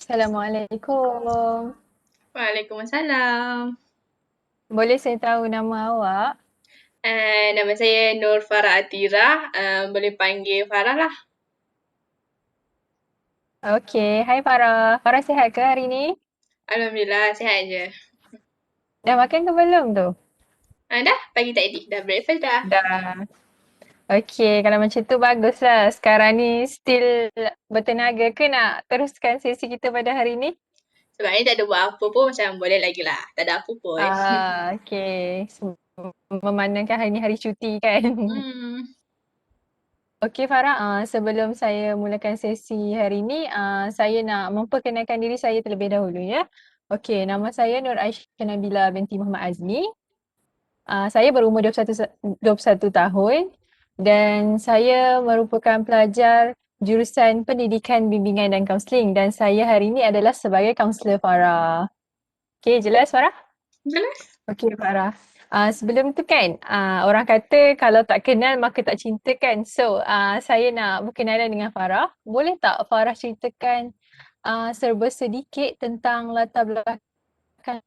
Assalamualaikum. Waalaikumsalam. Boleh saya tahu nama awak? Nama saya Nur Farah Atira. Boleh panggil Farah lah. Okey, hai Farah. Farah sihat ke hari ni? Alhamdulillah, sihat je. Dah makan ke belum tu? Dah pagi tadi, dah breakfast dah. Dah. Okey, kalau macam tu baguslah. Sekarang ni still bertenaga ke nak teruskan sesi kita pada hari ni? Sebab ni tak ada buat apa pun, macam boleh lagi lah. Tak ada apa pun. Okey. Memandangkan hari ni hari cuti kan? Hmm, Okey Farah, sebelum saya mulakan sesi hari ni, saya nak memperkenalkan diri saya terlebih dahulu ya. Okey, nama saya Nur Aisyah Nabila binti Muhammad Azmi. Saya berumur 21 tahun dan saya merupakan pelajar jurusan Pendidikan Bimbingan dan Kaunseling dan saya hari ini adalah sebagai kaunselor Farah. Okey, jelas Farah? jelas. Okey Farah. Sebelum tu kan, orang kata kalau tak kenal maka tak cinta kan. So, saya nak berkenalan dengan Farah. Boleh tak Farah ceritakan serba sedikit tentang latar belakang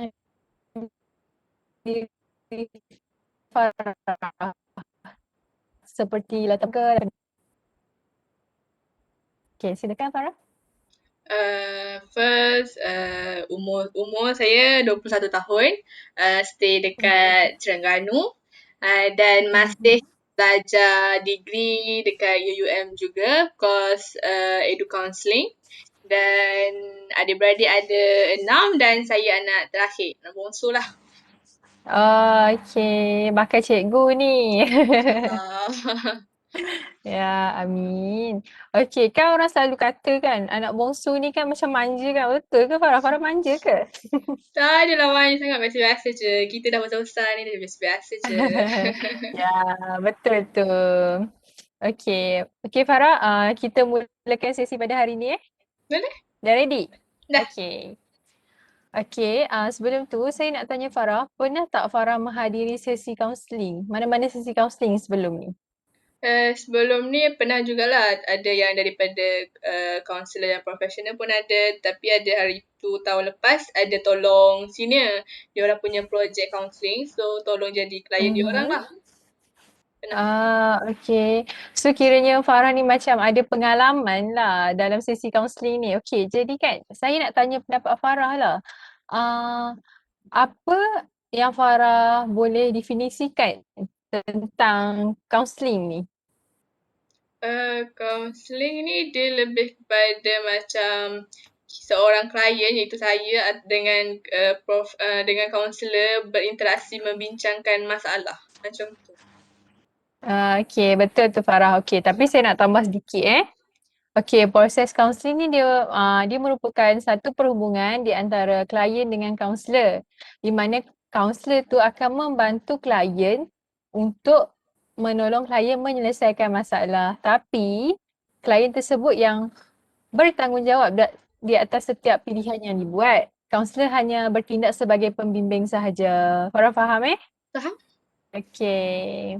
diri Farah? Seperti latar belakang. Okey, silakan Farah. First, umur saya 21 tahun. Stay Mhm. dekat Terengganu. Dan masih Mhm. belajar degree dekat UUM juga, course Edu Counselling. Dan adik-beradik ada 6 dan saya anak terakhir, anak bongsu lah. Okey, bakal cikgu ni. InsyaAllah. Ya, amin. Okey, kan orang selalu kata kan, anak bongsu ni kan macam manja kan. Betul ke Farah? Farah manja ke? Tak adalah main sangat, biasa-biasa je. Kita dah besar-besar ni, dah biasa-biasa je. Ya, betul tu. Okey. Okey Farah, kita mulakan sesi pada hari ni eh. Boleh? Dah ready? Dah. Okey. Okey, sebelum tu saya nak tanya Farah, pernah tak Farah menghadiri sesi kaunseling? Mana-mana sesi kaunseling sebelum ni? Sebelum ni pernah jugalah ada yang daripada kaunselor yang profesional pun ada, tapi ada hari tu tahun lepas ada tolong senior. Diorang punya projek counselling, so tolong jadi klien diorang Mhm. lah. Pernah. Okey. So kiranya Farah ni macam ada pengalaman lah dalam sesi kaunseling ni. Okey, jadi kan saya nak tanya pendapat Farah lah. Ah, apa yang Farah boleh definisikan tentang kaunseling ni? Counselling ni dia lebih kepada macam seorang klien iaitu saya dengan dengan kaunselor berinteraksi membincangkan masalah macam tu. Okey, betul tu Farah. Okey, tapi saya nak tambah sedikit eh. Okey, proses kaunseling ni dia merupakan satu perhubungan di antara klien dengan kaunselor. Di mana kaunselor tu akan membantu klien untuk menolong klien menyelesaikan masalah. Tapi klien tersebut yang bertanggungjawab di atas setiap pilihan yang dibuat. Kaunselor hanya bertindak sebagai pembimbing sahaja. Farah faham eh? Faham? Okey.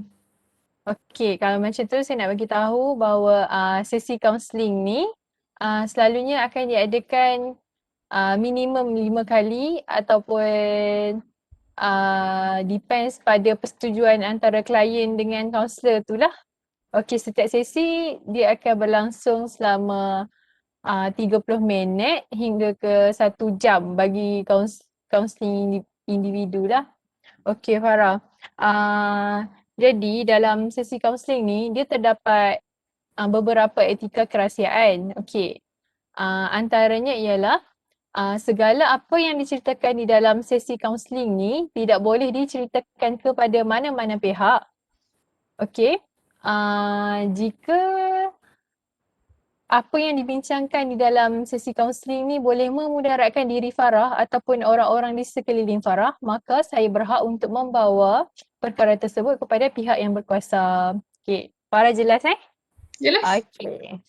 Okey, kalau macam tu saya nak bagi tahu bahawa sesi kaunseling ni selalunya akan diadakan minimum 5 kali ataupun depends pada persetujuan antara klien dengan kaunselor tu lah. Okey, setiap sesi dia akan berlangsung selama 30 minit hingga ke 1 jam bagi kaunseling individu lah. Okey Farah. Jadi dalam sesi kaunseling ni dia terdapat beberapa etika kerahsiaan. Okey. Antaranya ialah segala apa yang diceritakan di dalam sesi kaunseling ni tidak boleh diceritakan kepada mana-mana pihak. Okey. Jika apa yang dibincangkan di dalam sesi kaunseling ni boleh memudaratkan diri Farah ataupun orang-orang di sekeliling Farah, maka saya berhak untuk membawa perkara tersebut kepada pihak yang berkuasa. Okey, Farah jelas eh? Jelas? Okey.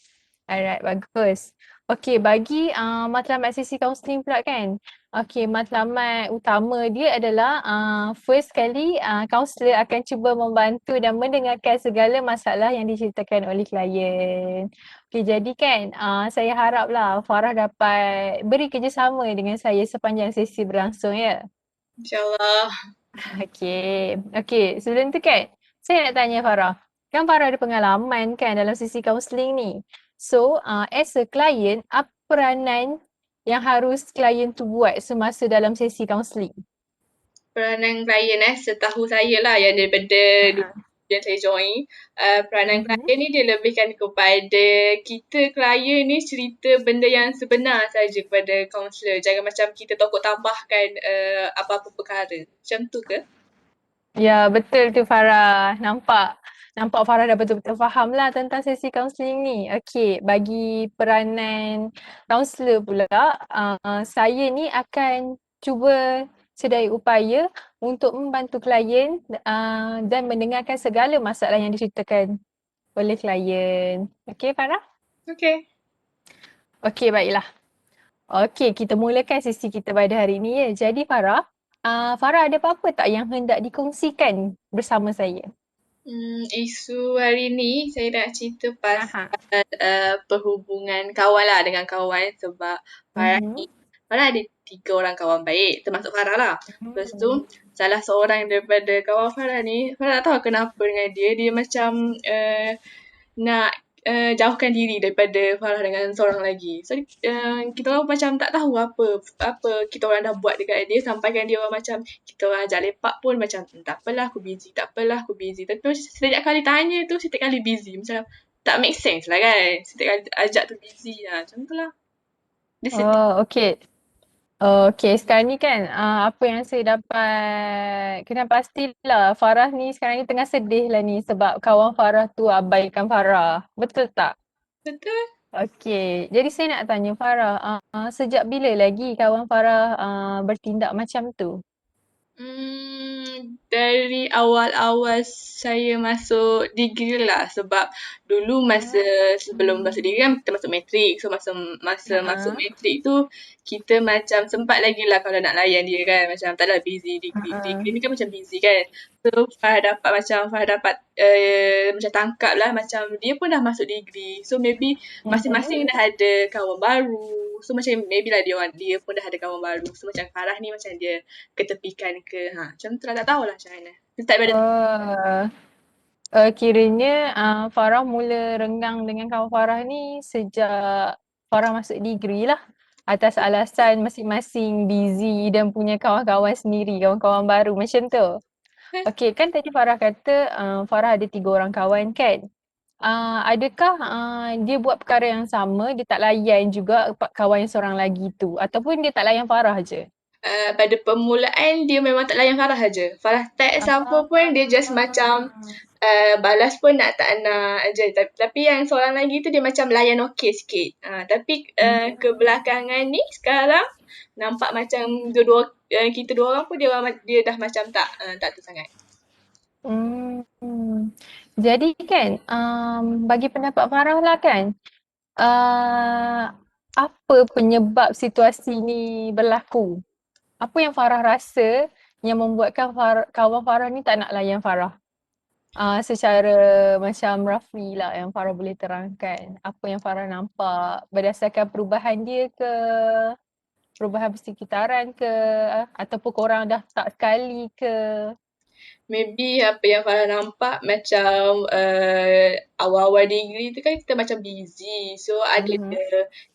Alright, bagus. Okey, bagi matlamat sesi kaunseling pula kan. Okey, matlamat utama dia adalah first kali kaunselor akan cuba membantu dan mendengarkan segala masalah yang diceritakan oleh klien. Okey, jadi kan saya haraplah Farah dapat beri kerjasama dengan saya sepanjang sesi berlangsung ya. InsyaAllah. Okey. Okey, sebelum tu kan, saya nak tanya Farah. Kan Farah ada pengalaman kan dalam sesi kaunseling ni. So, as a client, apa peranan yang harus klien tu buat semasa dalam sesi kaunseling? Peranan klien setahu saya lah yang daripada dulu Ha. yang saya join, peranan Mhm. klien ni dia lebihkan kepada kita klien ni cerita benda yang sebenar saja kepada kaunselor. Jangan macam kita tokok tambahkan apa-apa perkara. Macam tu ke? Ya, betul tu Farah. Nampak Farah dah betul-betul faham lah tentang sesi kaunseling ni. Okey, bagi peranan kaunselor pula, saya ni akan cuba sedaya upaya untuk membantu klien dan mendengarkan segala masalah yang diceritakan oleh klien. Okey Farah? Okay. Okey, baiklah. Okey, kita mulakan sesi kita pada hari ini ya. Jadi Farah, Farah ada apa-apa tak yang hendak dikongsikan bersama saya? Isu hari ni saya nak cerita Aha. pasal perhubungan kawan lah dengan kawan sebab Farah ni, Mhm. Farah ada 3 orang kawan baik termasuk Farah lah. Lepas tu Hmm. salah seorang daripada kawan Farah ni, Farah tak tahu kenapa dengan dia, dia macam nak jauhkan diri daripada Farah dengan seorang lagi. So kita orang macam tak tahu apa apa kita orang dah buat dekat dia sampai kan dia orang macam kita orang ajak lepak pun macam tak apalah aku busy, tak apalah aku busy. Tapi macam setiap kali tanya tu setiap kali busy. Macam tak make sense lah kan. Setiap kali ajak tu busy lah. Macam tu lah. Dia sedih. Oh, okey. Okey, sekarang ni kan apa yang saya dapat kena pastilah Farah ni sekarang ni tengah sedih lah ni sebab kawan Farah tu abaikan Farah. Betul tak? Betul. Okey, jadi saya nak tanya Farah, sejak bila lagi kawan Farah bertindak macam tu? Dari awal-awal saya masuk degree lah sebab dulu masa sebelum masuk degree kan kita masuk matrik. So masa masuk Ha. matrik tu kita macam sempat lagi lah kalau nak layan dia kan. Macam tak ada busy degree. Ha. Degree ni kan macam busy kan. So Farah dapat macam tangkap lah macam dia pun dah masuk degree. So maybe Mhm. masing-masing dah ada kawan baru. So macam maybe lah dia pun dah ada kawan baru. So macam Farah ni macam dia ketepikan ke. Macam tu lah tak tahulah macam mana. Start pada Oh, kiranya Farah mula renggang dengan kawan Farah ni sejak Farah masuk degree lah. Atas alasan masing-masing busy dan punya kawan-kawan sendiri, kawan-kawan baru macam tu. Okey, kan tadi Farah kata Farah ada 3 orang kawan kan? Adakah dia buat perkara yang sama, dia tak layan juga kawan yang seorang lagi tu ataupun dia tak layan Farah je? pada permulaan dia memang tak layan Farah aja. Farah tag siapa pun dia just macam balas pun nak tak nak aje. Tapi yang seorang lagi tu dia macam layan okey sikit. Tapi kebelakangan ni sekarang nampak macam dua-dua kita 2 orang pun dia dah macam tak tu sangat. Hmm. Jadi kan, bagi pendapat Farah lah kan, uh, apa penyebab situasi ni berlaku? Apa yang Farah rasa yang membuatkan kawan Farah ni tak nak layan Farah? Secara macam roughly lah yang Farah boleh terangkan. Apa yang Farah nampak berdasarkan perubahan dia ke, perubahan persekitaran ke, ataupun korang dah tak sekali ke? Maybe apa yang Farah nampak macam awal-awal degree tu kan kita macam busy. So ada Mhm.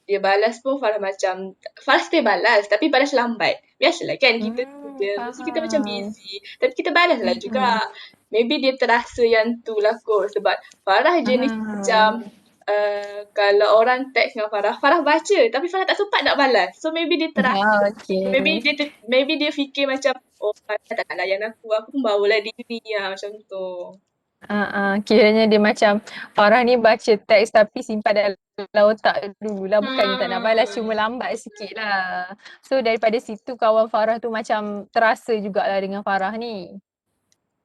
dia balas pun Farah macam Farah still balas tapi balas lambat. Biasalah kan kita student mesti kita macam Faham. busy tapi kita balas lah Mhm. juga. Maybe dia terasa yang tu lah kot sebab Farah jenis Ah. macam kalau orang text dengan Farah, Farah baca tapi Farah tak sempat nak balas. So maybe dia terasa Okey. maybe dia fikir macam oh Farah tak nak layan aku pun bawalah diri macam tu. Kiranya dia macam Farah ni baca teks tapi simpan dalam otak dululah, bukannya tak nak balas, cuma Hmm. lambat sikit lah. So daripada situ kawan Farah tu macam terasa jugalah dengan Farah ni.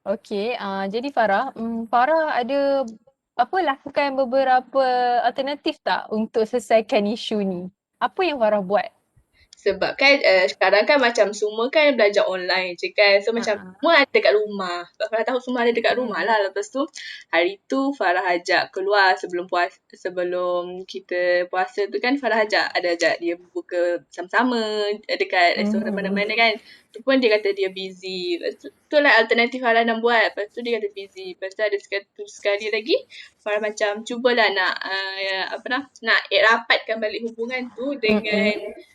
Okey, jadi Farah, Farah ada apa lakukan beberapa alternatif tak untuk selesaikan isu ni? Apa yang Farah buat? Sebab kan sekarang kan macam semua kan belajar online je kan. So macam Ha. semua ada dekat rumah. Sebab Farah tahu semua ada dekat rumah Hmm. lah. Lepas tu hari tu Farah ajak keluar sebelum kita puasa tu kan Farah ajak dia buka sama-sama dekat restoran Hmm. mana-mana kan. Tu pun dia kata dia busy. Lepas tu lah alternatif Farah nak buat. Lepas tu dia kata busy. Lepas tu ada sekali lagi Farah macam cubalah nak nak rapatkan balik hubungan tu dengan Hmm.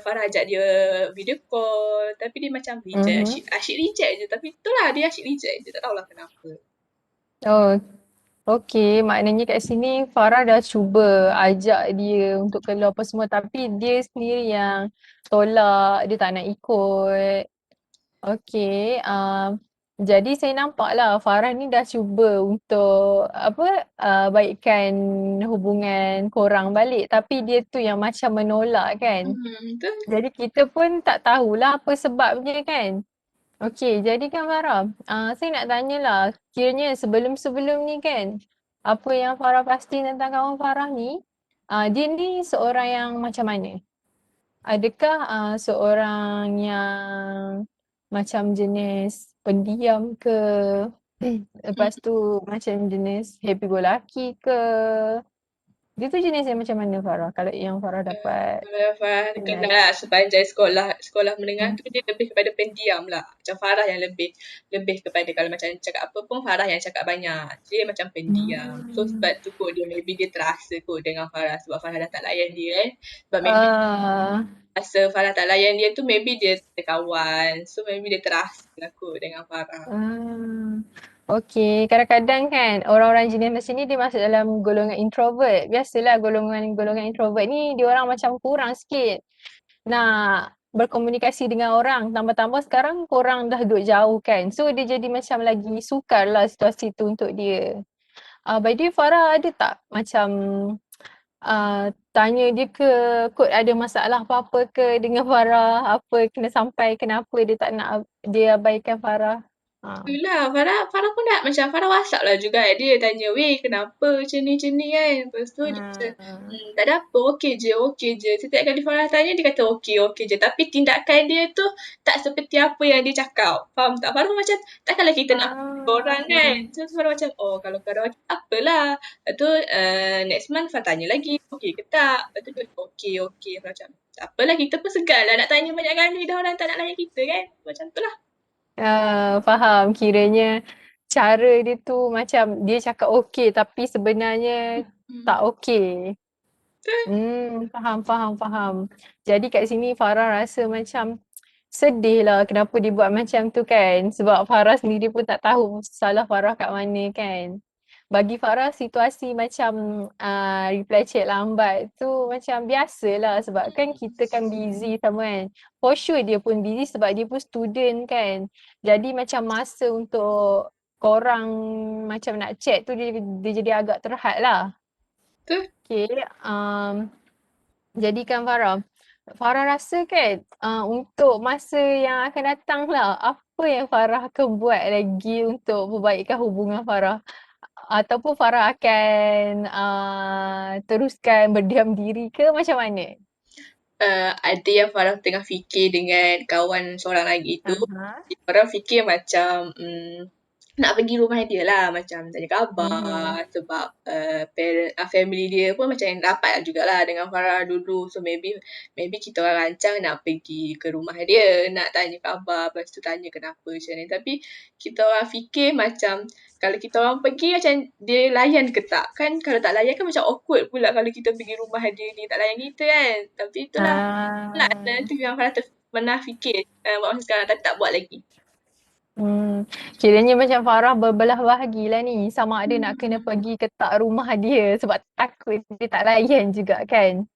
Farah ajak dia video call tapi dia macam reject, Hmm. asyik reject je, tapi itulah dia asyik reject je, tak tahulah kenapa. Oh, okey. Maknanya kat sini Farah dah cuba ajak dia untuk keluar apa semua tapi dia sendiri yang tolak, dia tak nak ikut. Okey, jadi saya nampaklah Farah ni dah cuba untuk apa, baikkan hubungan korang balik tapi dia tu yang macam menolak kan. Tu Jadi kita pun tak tahulah apa sebabnya kan. Okey, jadi kan Farah, saya nak tanyalah, kiranya sebelum-sebelum ni kan, apa yang Farah pasti tentang kawan Farah ni, dia ni seorang yang macam mana? Adakah seorang yang macam jenis pendiam ke? Lepas tu macam jenis happy go lucky ke? Dia tu jenis yang macam mana Farah? Kalau yang Farah dapat kalau Farah kenal kenali. lah sepanjang sekolah menengah Hmm. tu dia lebih kepada pendiam lah. Macam Farah yang lebih kepada kalau macam cakap apa pun Farah yang cakap banyak. Dia macam pendiam. So Hmm. sebab tu kot maybe dia terasa kot dengan Farah sebab Farah dah tak layan dia kan. Sebab maybe Ah, rasa Farah tak layan dia tu maybe dia ada kawan. So maybe dia terasa lah kot dengan Farah. ah. Okey, kadang-kadang kan orang-orang jenis macam ni dia masuk dalam golongan introvert. Biasalah golongan-golongan introvert ni dia orang macam kurang sikit nak berkomunikasi dengan orang. Tambah-tambah sekarang korang dah duduk jauh kan. So dia jadi macam lagi sukar lah situasi tu untuk dia. By the way Farah ada tak macam tanya dia ke kot ada masalah apa-apa ke dengan Farah? Apa kena sampai kenapa dia tak nak dia abaikan Farah? Itulah, Farah pun nak macam Farah WhatsApp lah juga dia tanya, weh kenapa macam ni kan. Lepas tu dia macam, Ah. tak ada apa, okey je. Setiap kali Farah tanya dia kata okey je. Tapi tindakan dia tu tak seperti apa yang dia cakap. Faham tak? Farah pun macam, takkanlah kita nak orang kan. Ah. So Farah macam, oh kalau Farah okey, apalah. Lepas tu next month Farah tanya lagi, okey ke tak? Lepas tu dia okey. Farah macam, apalah kita pun segan lah nak tanya banyak kali dah orang tak nak layan kita kan. Macam tu lah. Faham. Kiranya cara dia tu macam dia cakap okey tapi sebenarnya tak Hmm. okey. Faham. Jadi kat sini Farah rasa macam sedih lah kenapa dia buat macam tu kan. Sebab Farah sendiri pun tak tahu salah Farah kat mana kan. Bagi Farah situasi macam reply chat lambat tu macam biasalah sebab kan kita kan busy sama kan. For sure dia pun busy sebab dia pun student kan. Jadi macam masa untuk korang macam nak chat tu dia jadi agak terhad lah. Tu. Okay, jadi kan Farah rasa kan untuk masa yang akan datang lah, apa yang Farah akan buat lagi untuk membaikkan hubungan Farah? Ataupun Farah akan teruskan berdiam diri ke macam mana? Ada yang Farah tengah fikir dengan kawan seorang lagi tu. Aha. Farah fikir macam nak pergi rumah dia lah. Macam tanya Mhm. khabar. Sebab family dia pun macam rapat jugalah dengan Farah dulu. So maybe kita orang rancang nak pergi ke rumah dia. Nak tanya khabar. Lepas tu tanya kenapa macam ni. Tapi kita orang fikir macam kalau kita orang pergi macam dia layan ke tak. Kan kalau tak layan kan macam awkward pula kalau kita pergi rumah dia ni tak layan kita kan. Tapi itulah lah Ah. tu yang Farah pernah fikir buat masa sekarang tapi tak buat lagi. Kiranya macam Farah berbelah bahagilah ni. Sama ada nak kena Hmm. pergi ke tak rumah dia sebab takut dia tak layan juga kan.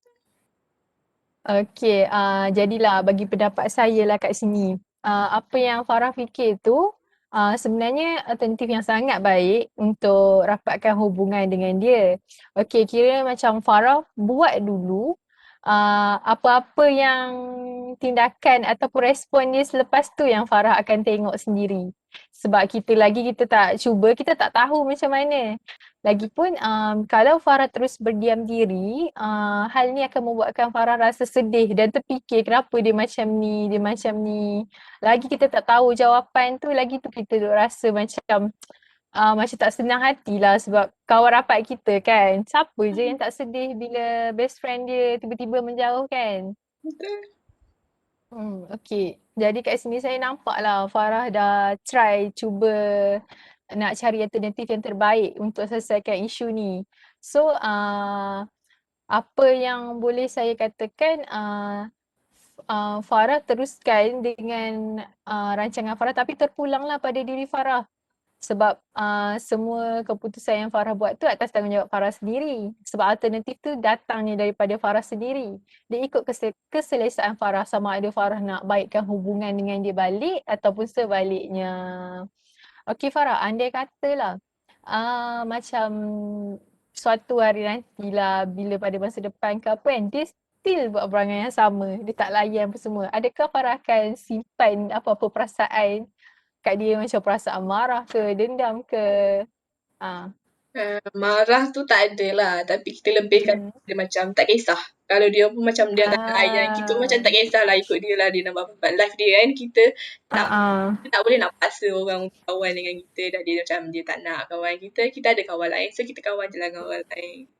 Okey, jadilah bagi pendapat saya lah kat sini. Apa yang Farah fikir tu sebenarnya alternatif yang sangat baik untuk rapatkan hubungan dengan dia. Okey, kira macam Farah buat dulu apa-apa yang tindakan ataupun respon dia selepas tu yang Farah akan tengok sendiri. Sebab kita tak cuba, kita tak tahu macam mana. Lagipun kalau Farah terus berdiam diri, hal ni akan membuatkan Farah rasa sedih dan terfikir kenapa dia macam ni, dia macam ni. Lagi kita tak tahu jawapan tu, lagi tu kita duk rasa macam tak senang hati lah sebab kawan rapat kita kan. Siapa je yang tak sedih bila best friend dia tiba-tiba menjauh kan? Betul. Okay. Jadi kat sini saya nampak lah Farah dah try cuba nak cari alternatif yang terbaik untuk selesaikan isu ni. So, apa yang boleh saya katakan, Farah teruskan dengan rancangan Farah tapi terpulanglah pada diri Farah. Sebab semua keputusan yang Farah buat tu atas tanggungjawab Farah sendiri. Sebab alternatif tu datangnya daripada Farah sendiri. Dia ikut keselesaan Farah sama ada Farah nak baikkan hubungan dengan dia balik ataupun sebaliknya. Okey Farah, andai katalah macam suatu hari nantilah bila pada masa depan ke apa kan, dia still buat perangai yang sama. Dia tak layan apa semua. Adakah Farah akan simpan apa-apa perasaan kat dia macam perasaan marah ke, dendam ke? Ah. Marah tu tak ada lah, tapi kita lebihkan Mm. dia macam tak kisah. Kalau dia pun macam dia tak nak layan, kita pun macam Ah. tak kisahlah, ikut dia lah, dia nak buat apa life dia kan. Tak Ah. kita tak boleh nak paksa orang untuk kawan dengan kita, dah dia macam dia tak nak kawan kita, kita ada kawan lain, so kita kawan je lah dengan orang lain.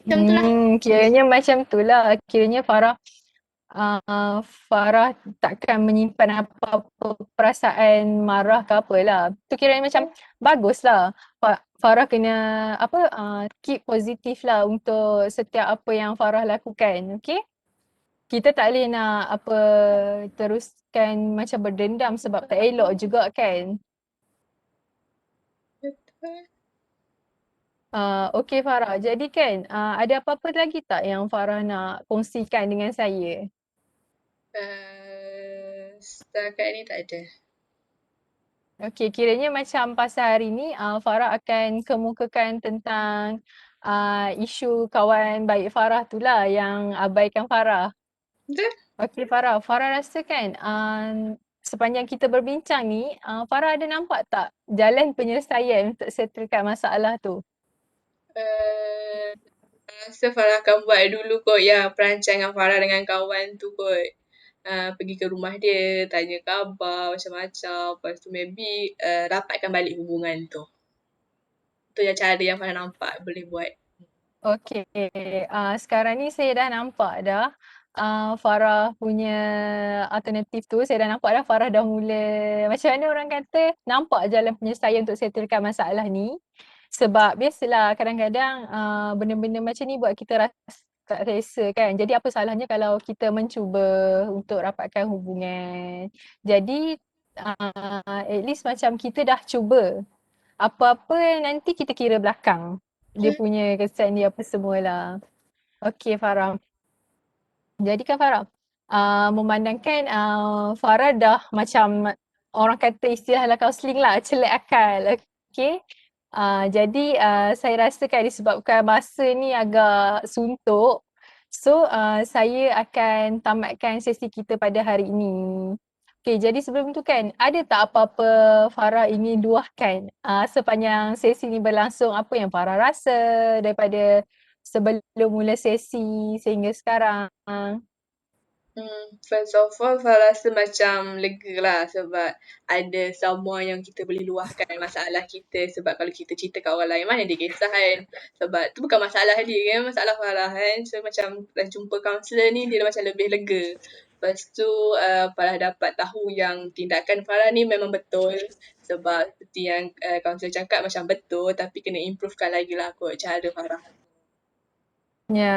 Macam tu lah. Kiranya macam tu lah. Kiranya Farah takkan menyimpan apa-apa perasaan marah ke apa lah. Tu kiranya macam bagus lah. Farah kena keep positif lah untuk setiap apa yang Farah lakukan. Okay? Kita tak boleh nak teruskan macam berdendam sebab tak elok juga kan. Betul. Okey Farah, jadi kan ada apa-apa lagi tak yang Farah nak kongsikan dengan saya? Setakat ni tak ada. Okey, kiranya macam pasal hari ni Farah akan kemukakan tentang isu kawan baik Farah tu lah yang abaikan Farah. Betul? Okey Farah, Farah rasa kan sepanjang kita berbincang ni Farah ada nampak tak jalan penyelesaian untuk settlekan masalah tu? Uh, Rasa Farah akan buat dulu kot yang perancangan Farah dengan kawan tu kot. Pergi ke rumah dia, tanya khabar macam-macam. Lepas tu maybe rapatkan balik hubungan tu. Tu yang cara yang Farah nampak boleh buat. Okey, sekarang ni saya dah nampak dah Farah punya alternatif tu. Saya dah nampak dah Farah dah mula, macam mana orang kata, nampak jalan penyelesaian untuk settlekan masalah ni. Sebab biasalah kadang-kadang benda-benda macam ni buat kita rasa tak selesa kan. Jadi apa salahnya kalau kita mencuba untuk rapatkan hubungan. Jadi at least macam kita dah cuba. Apa-apa nanti kita kira belakang. Dia Betul? punya kesan dia apa semualah. Okey Farah. Jadi kan Farah, memandangkan Farah dah macam orang kata istilahlah kaunseling lah, celak akal. Okey. Jadi saya rasakan disebabkan masa ni agak suntuk. So saya akan tamatkan sesi kita pada hari ini. Okay, jadi sebelum tu kan, ada tak apa-apa Farah ingin luahkan sepanjang sesi ni berlangsung, apa yang Farah rasa daripada sebelum mula sesi sehingga sekarang? First of all, Farah rasa macam lega lah sebab ada someone yang kita boleh luahkan masalah kita. Sebab kalau kita cerita kat orang lain, mana dia kisah kan. Sebab tu bukan masalah dia kan, masalah Farah kan. So macam dah jumpa kaunselor ni, dia dah macam lebih lega. Lepas tu Farah dapat tahu yang tindakan Farah ni memang betul. Sebab seperti yang kaunselor cakap macam betul, tapi kena improvekan lagi lah kot cara Farah. Ya.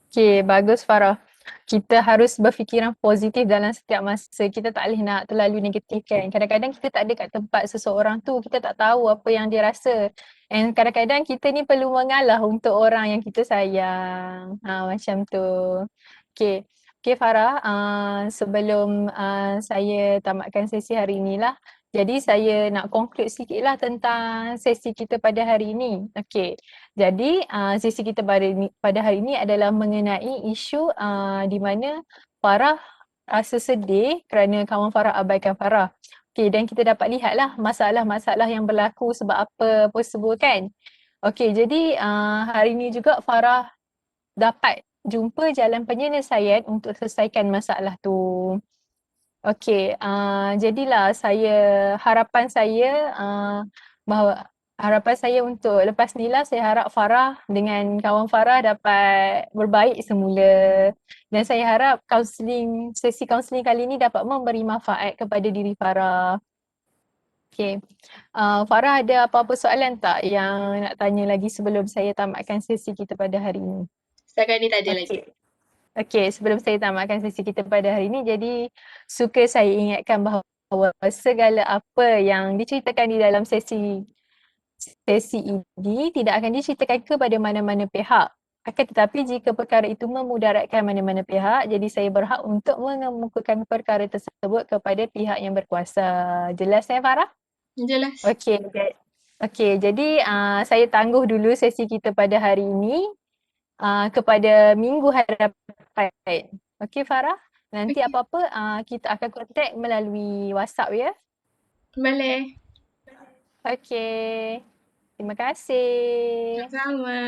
Okay, bagus Farah. Kita harus berfikiran positif dalam setiap masa. Kita tak boleh nak terlalu negatif kan. Kadang-kadang kita tak ada kat tempat seseorang tu, kita tak tahu apa yang dia rasa. And kadang-kadang kita ni perlu mengalah untuk orang yang kita sayang. Macam tu. Okay. Okay Farah, sebelum saya tamatkan sesi hari inilah. Jadi saya nak conclude sikit lah tentang sesi kita pada hari ini. Okay. Jadi sesi kita pada hari ini adalah mengenai isu di mana Farah rasa sedih kerana kawan Farah abaikan Farah. Okay, dan kita dapat lihatlah masalah-masalah yang berlaku sebab apa tersebut kan. Okey, jadi hari ni juga Farah dapat jumpa jalan penyelesaian untuk selesaikan masalah tu. Okey, jadilah harapan saya bahawa harapan saya untuk lepas ni lah, saya harap Farah dengan kawan Farah dapat berbaik semula. Dan saya harap sesi kaunseling kali ni dapat memberi manfaat kepada diri Farah. Okey, Farah ada apa-apa soalan tak yang nak tanya lagi sebelum saya tamatkan sesi kita pada hari ini? Setakat ni tak ada lagi. Okey. Okey, sebelum saya tamatkan sesi kita pada hari ini, jadi suka saya ingatkan bahawa segala apa yang diceritakan di dalam sesi ini tidak akan diceritakan kepada mana-mana pihak. Akan tetapi jika perkara itu memudaratkan mana-mana pihak, jadi saya berhak untuk mengemukakan perkara tersebut kepada pihak yang berkuasa. Jelas Farah? Jelas. Okey, okey. Jadi saya tangguh dulu sesi kita pada hari ini kepada minggu hadapan. Okey Farah? Nanti Okey, apa-apa kita akan kontak melalui WhatsApp ya. boleh. Okey. Terima kasih. Sama-sama.